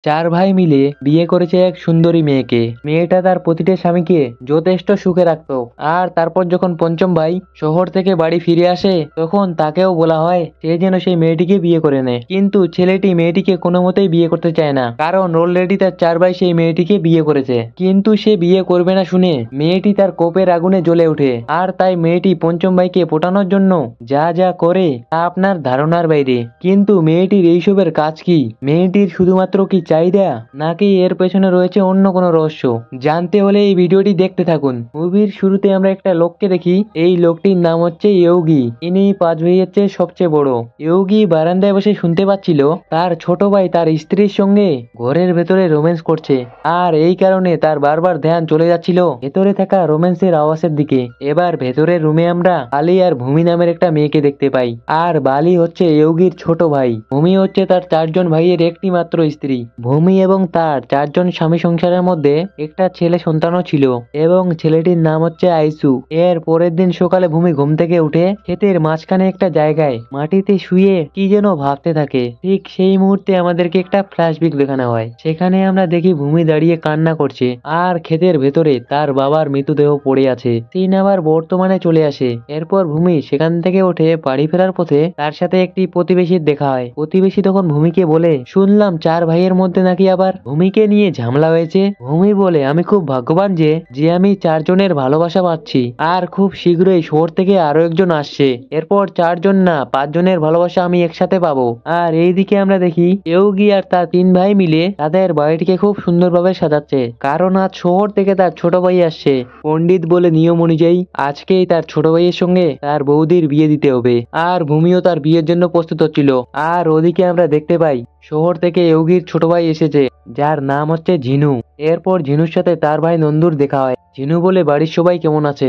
চার ভাই মিলে বিয়ে করেছে এক সুন্দরী মেয়েকে। মেয়েটা তার প্রতিটা স্বামীকে যথেষ্ট সুখে রাখতো। আর তারপর যখন পঞ্চম ভাই শহর থেকে বাড়ি ফিরে আসে, তখন তাকেও বলা হয় সে যেন সেই মেয়েটিকে বিয়ে করে নেয়। কিন্তু ছেলেটি মেয়েটিকে কোনো মতেই বিয়ে করতে চায় না, কারণ অলরেডি তার চার ভাই সেই মেয়েটিকে বিয়ে করেছে। কিন্তু সে বিয়ে করবে না শুনে মেয়েটি তার কোপের আগুনে জ্বলে ওঠে। আর তাই মেয়েটি পঞ্চম ভাইকে পটানোর জন্য যা যা করে তা আপনার ধারণার বাইরে। কিন্তু মেয়েটির এইসবের কাজ কি? মেয়েটির শুধুমাত্র কি চাহিদা, নাকি এর পেছনে রয়েছে অন্য কোনো রহস্য? জানতে হলে এই ভিডিওটি দেখতে থাকুন। মুভির শুরুতে আমরা একটা লোককে দেখি। এই লোকটির নাম হচ্ছে ইয়োগি। ইনি পাঁচ ভাইয়ের চেয়ে সবচেয়ে বড়। ইয়োগি বারান্দায় বসে শুনতে পাচ্ছিল তার ছোট ভাই তার স্ত্রীর সঙ্গে ঘরের ভেতরে রোম্যান্স করছে। আর এই কারণে তার বারবার ধ্যান চলে যাচ্ছিল ভেতরে থাকা রোম্যান্সের আওয়াজের দিকে। এবার ভেতরের রুমে আমরা বালি আর ভূমি নামের একটা মেয়েকে দেখতে পাই। আর বালি হচ্ছে ইয়োগির ছোট ভাই। ভূমি হচ্ছে তার চারজন ভাইয়ের একটি মাত্র স্ত্রী। ভূমি এবং তার চারজন স্বামী সংসারের মধ্যে একটা ছেলে সন্তানও ছিল, এবং ছেলেটির নাম হচ্ছে আইসু। এর পরের দিন সকালে ভূমি ঘুম থেকে উঠে ক্ষেতের মাঝখানে একটা জায়গায় মাটিতে শুয়ে কি যেন ভাবতে থাকে। ঠিক সেই মুহূর্তে আমাদেরকে একটা ফ্ল্যাশব্যাক দেখানো হয়। সেখানে আমরা দেখি ভূমি দাঁড়িয়ে কান্না করছে, আর ক্ষেতের ভেতরে তার বাবার মৃতদেহ পড়ে আছে। সিন আবার বর্তমানে চলে আসে। এরপর ভূমি সেখান থেকে উঠে বাড়ি ফেরার পথে তার সাথে একটি প্রতিবেশীর দেখা হয়। প্রতিবেশী তখন ভূমিকে বলে, শুনলাম চার ভাইয়ের মধ্যে নাকি আবার ভূমিকে নিয়ে ঝামেলা হয়েছে। ভূমি বলে, আমি খুব ভাগ্যবান যে যে আমি চারজনের ভালোবাসা পাচ্ছি, আর খুব শীঘ্রই শহর থেকে আরো একজন আসছে। এরপর চারজন না পাঁচজনের ভালোবাসা আমি একসাথে পাবো। আর এইদিকে আমরা দেখি ইয়োগি আর তার তিন ভাই মিলে তাদের বাড়িটিকে খুব সুন্দরভাবে সাজাচ্ছে, কারণ আজ শহর থেকে তার ছোট ভাই আসছে। পণ্ডিত বলে নিয়ম অনুযায়ী আজকেই তার ছোট ভাইয়ের সঙ্গে তার বৌদির বিয়ে দিতে হবে। আর ভূমিও তার বিয়ের জন্য প্রস্তুত হচ্ছিল। আর ওদিকে আমরা দেখতে পাই শহর থেকে ইয়োগির ছোট ভাই এসেছে, যার নাম হচ্ছে ঝিনু। এরপর ঝিনুর সাথে তার ভাই নন্দুর দেখা হয়। ঝিনু বলে, বাড়ির সবাই কেমন আছে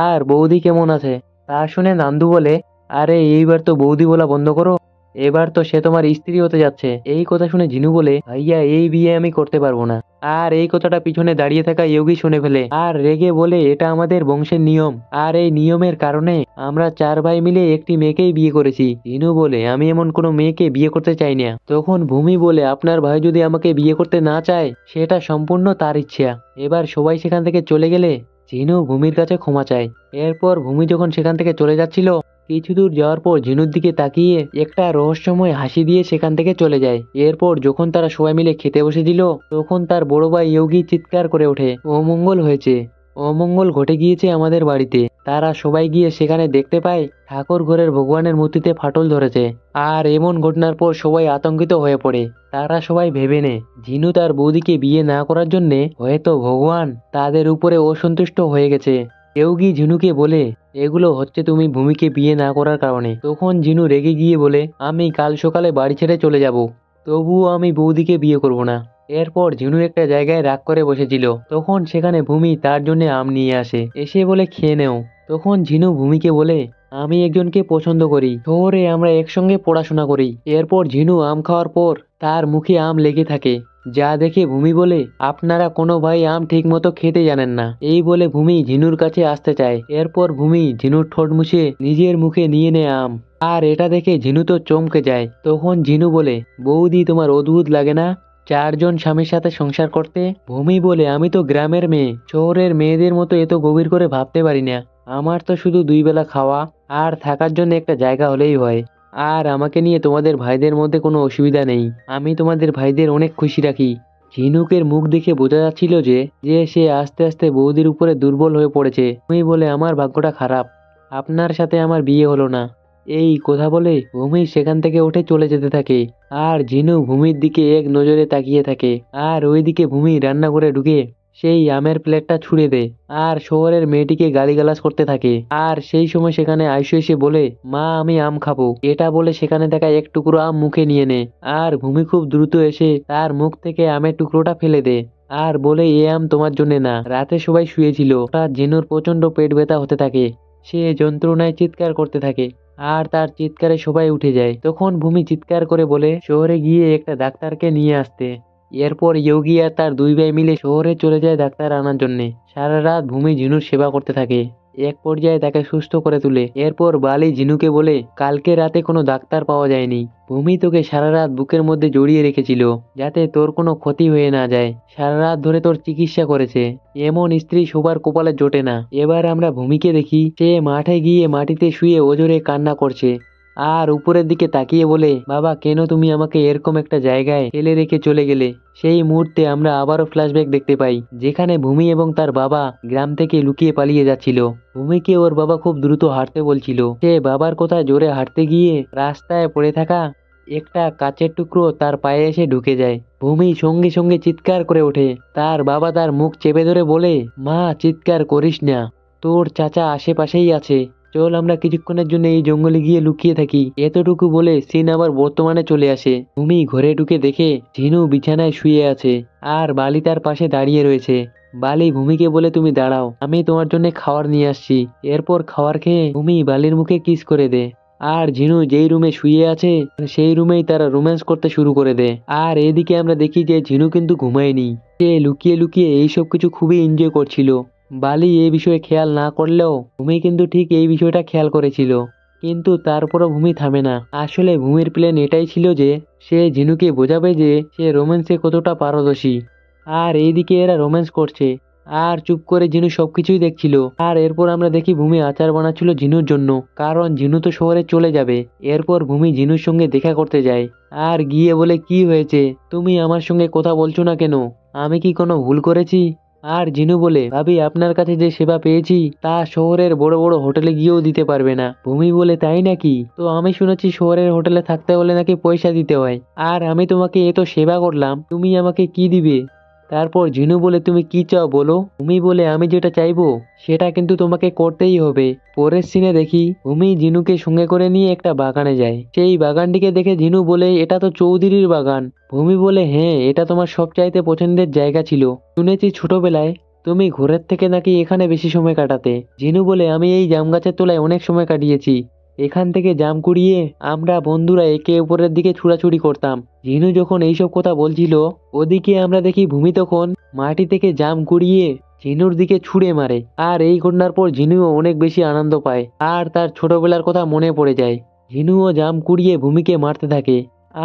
আর বৌদি কেমন আছে? তা শুনে নান্দু বলে, আরে এইবার তো বৌদি বলা বন্ধ করো, এবার তো সে তোমার স্ত্রী হতে যাচ্ছে। এই কথা শুনে ঝিনু বলে, ভাইয়া এই বিয়ে আমি করতে পারবো না। আর এই কথাটা পিছনে দাঁড়িয়ে থাকা ইয়োগি শুনে ফেলে আর রেগে বলে, এটা আমাদের বংশের নিয়ম, আর এই নিয়মের কারণে আমরা চার ভাই মিলে একটি মেয়েকেই বিয়ে করেছি। ঝিনু বলে, আমি এমন কোনো মেয়েকে বিয়ে করতে চাই না। তখন ভূমি বলে, আপনার ভাই যদি আমাকে বিয়ে করতে না চায় সেটা সম্পূর্ণ তার ইচ্ছা। এবার সবাই সেখান থেকে চলে গেলে ঝিনু ভূমির কাছে ক্ষমা চায়। এরপর ভূমি যখন সেখান থেকে চলে যাচ্ছিল, কিছু দূর যাওয়ার পর ঝিনুর দিকে তাকিয়ে একটা রহস্যময় হাসি দিয়ে সেখান থেকে চলে যায়। এরপর যখন তারা সবাই মিলে খেতে বসেছিল, তখন তার বড় ভাই ইয়োগি চিৎকার করে ওঠে, অমঙ্গল হয়েছে, অমঙ্গল ঘটে গিয়েছে আমাদের বাড়িতে। তারা সবাই গিয়ে সেখানে দেখতে পায় ঠাকুর ঘরের ভগবানের মূর্তিতে ফাটল ধরেছে। আর এমন ঘটনার পর সবাই আতঙ্কিত হয়ে পড়ে। তারা সবাই ভেবে নেয় ঝিনু তার বৌদিকে বিয়ে না করার জন্যে হয়তো ভগবান তাদের উপরে অসন্তুষ্ট হয়ে গেছে। ইয়োগি ঝিনুকে বলে, এগুলো হচ্ছে তুমি ভূমিকে বিয়ে না করার কারণে। তখন ঝিনু রেগে গিয়ে বলে, আমি কাল সকালে বাড়ি ছেড়ে চলে যাব, তবুও আমি বৌদিকে বিয়ে করব না। এরপর ঝিনু একটা জায়গায় রাগ করে বসেছিল। তখন সেখানে ভূমি তার জন্য আম নিয়ে আসে, এসে বলে, খেয়ে নেও। তখন ঝিনু ভূমিকে বলে, আমি একজনকে পছন্দ করি, শহরে আমরা একসঙ্গে পড়াশোনা করি। এরপর ঝিনু আম খাওয়ার পর তার মুখে আম লেগে থাকে, যা দেখে ভূমি বলে, আপনারা কোনো ভাই আম ঠিক মতো খেতে জানেন না। এই বলে ভূমি ঝিনুর কাছে আসতে চায়। এরপর ভূমি ঝিনুর ঠোঁট মুছে নিজের মুখে নিয়ে নেয় আম। আর এটা দেখে ঝিনু তো চমকে যায়। তখন ঝিনু বলে, বৌদি তোমার অদ্ভুত লাগে না চারজন স্বামীর সাথে সংসার করতে? ভূমি বলে, আমি তো গ্রামের মেয়ে, শহরের মেয়েদের মতো এত গভীর করে ভাবতে পারি না। আমার তো শুধু দুই বেলা খাওয়া আর থাকার জন্য একটা জায়গা হলেই হয়। আর আমাকে নিয়ে তোমাদের ভাইদের মধ্যে কোনো অসুবিধা নেই, আমি তোমাদের ভাইদের অনেক খুশি রাখি। ঝিনুকের মুখ দেখে বোঝা যাচ্ছিল যে যে সে আস্তে আস্তে বৌদির উপরে দুর্বল হয়ে পড়েছে। ভূমি বলে, আমার ভাগ্যটা খারাপ, আপনার সাথে আমার বিয়ে হলো না। এই কথা বলে ভূমি সেখান থেকে উঠে চলে যেতে থাকে। আর ঝিনু ভূমির দিকে এক নজরে তাকিয়ে থাকে। আর ওইদিকে ভূমি রান্নাঘরে ঢুকে সেই আমের প্লেটটা ছুঁড়ে দেয় আর শহরের মেয়েটিকে গালিগালাজ করতে থাকে। আর সেই সময় সেখানে আয়ুষ এসে বলে, মা আমি আম খাবো। এটা বলে সেখানে থাকা এক টুকরো আম মুখে নিয়ে নেয়। আর ভূমি খুব দ্রুত এসে তার মুখ থেকে আমের টুকরোটা ফেলে দেয় আর বলে, এ আম তোমার জন্য না। রাতে সবাই শুয়েছিল, হঠাৎ ঝিনুর প্রচন্ড পেট ব্যথা হতে থাকে। সে যন্ত্রণায় চিৎকার করতে থাকে আর তার চিৎকারে সবাই উঠে যায়। তখন ভূমি চিৎকার করে বলে শহরে গিয়ে একটা ডাক্তারকে নিয়ে আসতে। এরপর ইয়োগি আর তার দুই ভাই মিলে শহরে চলে যায় ডাক্তার আনার জন্য। সারা রাত ভূমি ঝিনুর সেবা করতে থাকে। এক পর্যায়ে তাকে সুস্থ করে তুলে। এরপর বালি ঝিনুকে বলে কালকে রাতে কোনো ডাক্তার পাওয়া যায়নি, ভূমি তোকে সারা রাত বুকের মধ্যে জড়িয়ে রেখেছিল যাতে তোর কোনো ক্ষতি হয়ে না যায়, সারা রাত ধরে তোর চিকিৎসা করেছে। এমন স্ত্রী সবার কপালে জোটে না। এবার আমরা ভূমিকে দেখি সে মাঠে গিয়ে মাটিতে শুয়ে অঝরে কান্না করছে আর উপরের দিকে তাকিয়ে বলে, বাবা কেন তুমি আমাকে এরকম একটা জায়গায় ফেলে রেখে চলে গেলে। সেই মুহূর্তে আমরা আবারও ফ্ল্যাশব্যাক দেখতে পাই, যেখানে ভূমি এবং তার বাবা গ্রাম থেকে লুকিয়ে পালিয়ে যাচ্ছিল। ভূমিকে ওর বাবা খুব দ্রুত হাঁটতে বলছিল। সে বাবার কথায় জোরে হাঁটতে গিয়ে রাস্তায় পড়ে থাকা একটা কাচের টুকরো তার পায়ে এসে ঢুকে যায়। ভূমি সঙ্গে সঙ্গে চিৎকার করে ওঠে। তার বাবা তার মুখ চেপে ধরে বলে, মা চিৎকার করিস না, তোর চাচা আশেপাশেই আছে, চল আমরা কিছুক্ষণের জন্য এই জঙ্গলে গিয়ে লুকিয়ে থাকি। এতটুকু বলে সিন আবার বর্তমানে চলে আসে। ভূমি ঘরে ঢুকে দেখে ঝিনু বিছানায় শুয়ে আছে আর বালি তার পাশে দাঁড়িয়ে রয়েছে। বালি ভূমিকে বলে, তুমি দাঁড়াও, আমি তোমার জন্য খাবার নিয়ে আসছি। এরপর খাবার খেয়ে ভূমি বালির মুখে কিস করে দেয়। আর ঝিনু যেই রুমে শুয়ে আছে সেই রুমেই তারা রোম্যান্স করতে শুরু করে দেয়। আর এদিকে আমরা দেখি যে ঝিনু কিন্তু ঘুমায়নি, সে লুকিয়ে লুকিয়ে এইসব কিছু খুবই এনজয় করছিল। বালি এই বিষয়ে খেয়াল না করলেও ভূমি কিন্তু ঠিক এই বিষয়টা খেয়াল করেছিল। কিন্তু তারপরও ভূমি থামে না। আসলে ভূমির প্ল্যান এটাই ছিল যে সে ঝিনুকে বোঝাবে যে সে রোম্যান্সে কতটা পারদর্শী। আর এইদিকে এরা রোম্যান্স করছে আর চুপ করে ঝিনু সবকিছুই দেখছিল। আর এরপর আমরা দেখি ভূমি আচার বানাচ্ছিল ঝিনুর জন্য, কারণ ঝিনু তো শহরে চলে যাবে। এরপর ভূমি ঝিনুর সঙ্গে দেখা করতে যায় আর গিয়ে বলে, কি হয়েছে, তুমি আমার সঙ্গে কথা বলছো না কেন, আমি কি কোনো ভুল করেছি? আর জিনু বলে, ভাবি আপনার কাছে যে সেবা পেয়েছি তা শহরের বড় বড় হোটেলে গিয়েও দিতে পারবে না। ভূমি বলে, তাই নাকি? তো আমি শুনেছি শহরের হোটেলে থাকতে হলে নাকি পয়সা দিতে হয়, আর আমি তোমাকে এত সেবা করলাম, তুমি আমাকে কি দিবে? তারপর ঝিনু বলে, তুমি কি চাও বলো। ভূমি বলে, আমি যেটা চাইবো সেটা কিন্তু তোমাকে করতেই হবে। পরের সিনে দেখি ভূমি ঝিনুকে সঙ্গে করে নিয়ে একটা বাগানে যায়। সেই বাগানটিকে দেখে ঝিনু বলে, এটা তো চৌধুরীর বাগান। ভূমি বলে, হ্যাঁ, এটা তোমার সবচাইতে পছন্দের জায়গা ছিল, শুনেছি ছোটবেলায় তুমি ঘোরের থেকে নাকি এখানে বেশি সময় কাটাতে। ঝিনু বলে, আমি এই জাম গাছের তলায় অনেক সময় কাটিয়েছি, এখান থেকে জাম কুড়িয়ে আমরা বন্ধুরা একে অপরের দিকে ছুড়াছুড়ি করতাম। ঝিনু যখন এইসব কথা বলছিল ওদিকে আমরা দেখি ভূমি তখন মাটি থেকে জাম কুড়িয়ে ঝিনুর দিকে ছুঁড়ে মারে। আর এই ঘটনার পর ঝিনুও অনেক বেশি আনন্দ পায় আর তার ছোটবেলার কথা মনে পড়ে যায়। ঝিনুও জাম কুড়িয়ে ভূমিকে মারতে থাকে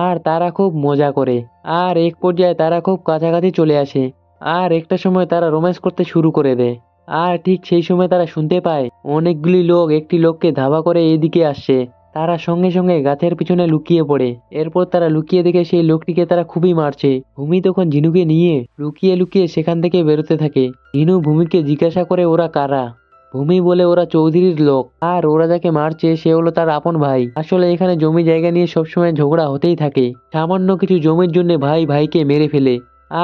আর তারা খুব মজা করে। আর এক পর্যায়ে তারা খুব কাছাকাছি চলে আসে আর একটা সময় তারা রোম্যান্স করতে শুরু করে দেয়। আর ঠিক সেই সময় তারা শুনতে পায় অনেকগুলি লোক একটি লোককে ধাওয়া করে এইদিকে আসছে। তারা সঙ্গে সঙ্গে গাছের পিছনে লুকিয়ে পড়ে। এরপর তারা লুকিয়ে দেখে সেই লোকটিকে তারা খুবই মারছে। ভূমি তখন ঝিনুকে নিয়ে লুকিয়ে লুকিয়ে সেখান থেকে বেরোতে থাকে। ঝিনু ভূমিকে জিজ্ঞাসা করে, ওরা কারা? ভূমি বলে, ওরা চৌধুরীর লোক, আর ওরা যাকে মারছে সে হলো তার আপন ভাই। আসলে এখানে জমি জায়গা নিয়ে সবসময় ঝগড়া হতেই থাকে, সামান্য কিছু জমির জন্য ভাই ভাইকে মেরে ফেলে।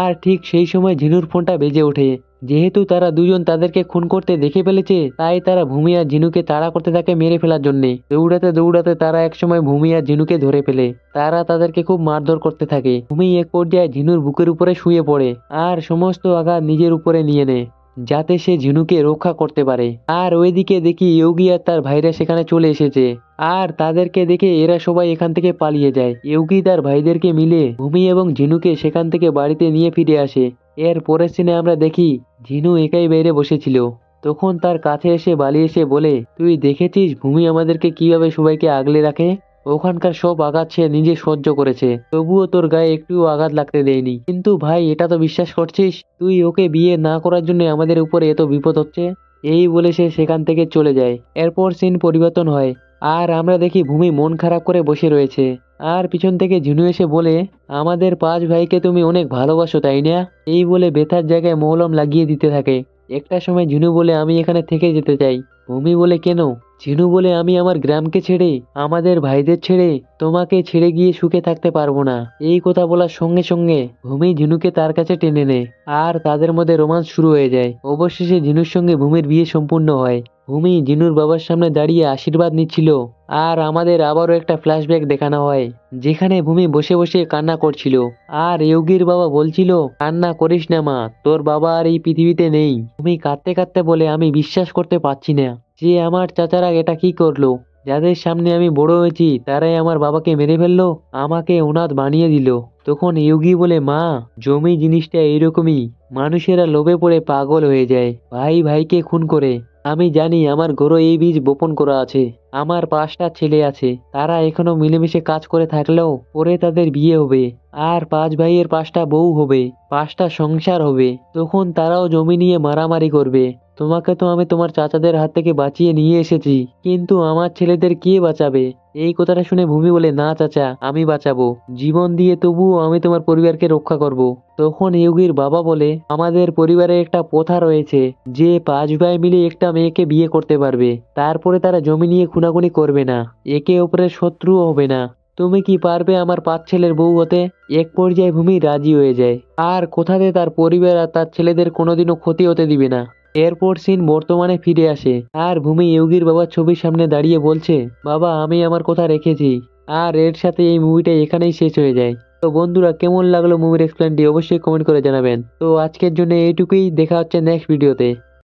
আর ঠিক সেই সময় ঝিনুর ফোনটা বেজে ওঠে। যেহেতু তারা দুজন তাদেরকে খুন করতে দেখে ফেলেছে তাই তারা ভূমি আর ঝিনুকে তাড়া করতে থাকে মেরে ফেলার জন্য। দৌড়াতে দৌড়াতে তারা একসময় ভূমি আর ঝিনুকে ধরে ফেলে। তারা তাদেরকে খুব মারধর করতে থাকে। ভূমি এক পর্যায়ে ঝিনুর বুকের উপরে শুয়ে পড়ে আর সমস্ত আঘাত নিজের উপরে নিয়ে নেয় যাতে সে ঝিনুকে রক্ষা করতে পারে। আর ওইদিকে দেখি ইয়োগি আর তার ভাইরা সেখানে চলে এসেছে আর তাদেরকে দেখে এরা সবাই এখান থেকে পালিয়ে যায়। ইয়োগি তার ভাইদেরকে মিলে ভূমি এবং ঝিনুকে সেখান থেকে বাড়িতে নিয়ে ফিরে আসে। এর পরের সিনে আমরা দেখি ঝিনু একাই বাইরে বসেছিল। তখন তার কাছে এসে বালি এসে বলে, তুই দেখেছিস ভূমি আমাদেরকে কিভাবে সবাইকে আগলে রাখে? ওখানকার সব আঘাত সে নিজে সহ্য করেছে, তবুও তোর গায়ে একটুও আঘাত লাগতে দেয়নি। কিন্তু ভাই, এটা তো বিশ্বাস করছিস তুই ওকে বিয়ে না করার জন্য আমাদের উপরে এত বিপদ হচ্ছে? এই বলে সে সেখান থেকে চলে যায়। এরপর সিন পরিবর্তন হয় আর আমরা দেখি ভূমি মন খারাপ করে বসে রয়েছে। আর পিছন থেকে ঝিনু এসে বলে, আমাদের 5 ভাইকে তুমি অনেক ভালোবাসো তাই না? এই বলে ব্যথার জায়গায় মলম লাগিয়ে দিতে থাকে। একটা সময় ঝিনু বলে, আমি এখানে থেকে যেতে চাই। ভূমি বলে, কেন? ঝিনু বলে, আমি আমার গ্রামকে ছেড়ে আমাদের ভাইদের ছেড়ে তোমাকে ছেড়ে গিয়ে সুখে থাকতে পারবো না। এই কথা বলার সঙ্গে সঙ্গে ভূমি ঝিনুকে তার কাছে টেনে নেয় আর তাদের মধ্যে রোমান্স শুরু হয়ে যায়। অবশেষে ঝিনুর সঙ্গে ভূমির বিয়ে সম্পূর্ণ হয়। ভূমি ঝিনুর বাবার সামনে দাঁড়িয়ে আশীর্বাদ নিচ্ছিল আর আমাদের আবারও একটা ফ্ল্যাশব্যাক দেখানো হয় যেখানে ভূমি বসে বসে কান্না করছিল আর ইয়োগির বাবা বলছিল, কান্না করিস না মা, তোর বাবা আর এই পৃথিবীতে নেই। ভূমি কাঁদতে কাঁদতে বলে, আমি বিশ্বাস করতে পারছি না যে আমার চাচারা এটা কি করলো। যাদের সামনে আমি বড় হয়েছি তারাই আমার বাবাকে মেরে ফেললো, আমাকে অনাথ বানিয়ে দিল। তখন ইয়োগি বলে, মা, জমি জিনিসটা এইরকমই, মানুষেরা লোভে পড়ে পাগল হয়ে যায়, ভাই ভাইকে খুন করে। আমি জানি আমার ঘরে এই বীজ বপন করা আছে। আমার 5টা ছেলে আছে, তারা এখনো মিলেমিশে কাজ করে থাকলেও পরে তাদের বিয়ে হবে। আর 5 ভাইয়ের 5টা বউ হবে, 5টা সংসার হবে। তখন তারাও জমি নিয়ে মারামারি করবে। তোমাকে তো আমি তোমার চাচাদের হাত থেকে বাঁচিয়ে নিয়ে এসেছি, কিন্তু আমার ছেলেদের কে বাঁচাবে? এই কথাটা শুনে ভূমি বলে, না চাচা, আমি বাঁচাবো। জীবন দিয়ে তবুও আমি তোমার পরিবারকে রক্ষা করব। তখন ইউগির বাবা বলে, আমাদের পরিবারে একটা প্রথা রয়েছে যে 5 ভাই মিলে একটা মেয়েকে বিয়ে করতে পারবে, তারপরে তারা জমি নিয়ে খুনাখুনি করবে না, একে অপরের শত্রুও হবে না। তুমি কি পারবে আমার 5 ছেলের বউ হতে? এক পর্যায়ে ভূমি রাজি হয়ে যায়, আর কোথাতে তার পরিবার আর তার ছেলেদের কোনোদিনও ক্ষতি হতে দিবে না। এরপর সিন বর্তমানে ফিরে আসে, আর ভূমি ইয়োগির বাবার ছবির সামনে দাঁড়িয়ে বলছে, বাবা, আমি আমার কথা রেখেছি। আর এর সাথে এই মুভিটা এখানেই শেষ হয়ে যায়। তো বন্ধুরা, কেমন লাগলো মুভির এক্সপ্লেনটি অবশ্যই কমেন্ট করে জানাবেন। তো আজকের জন্য এইটুকুই, দেখা হচ্ছে নেক্সট ভিডিওতে।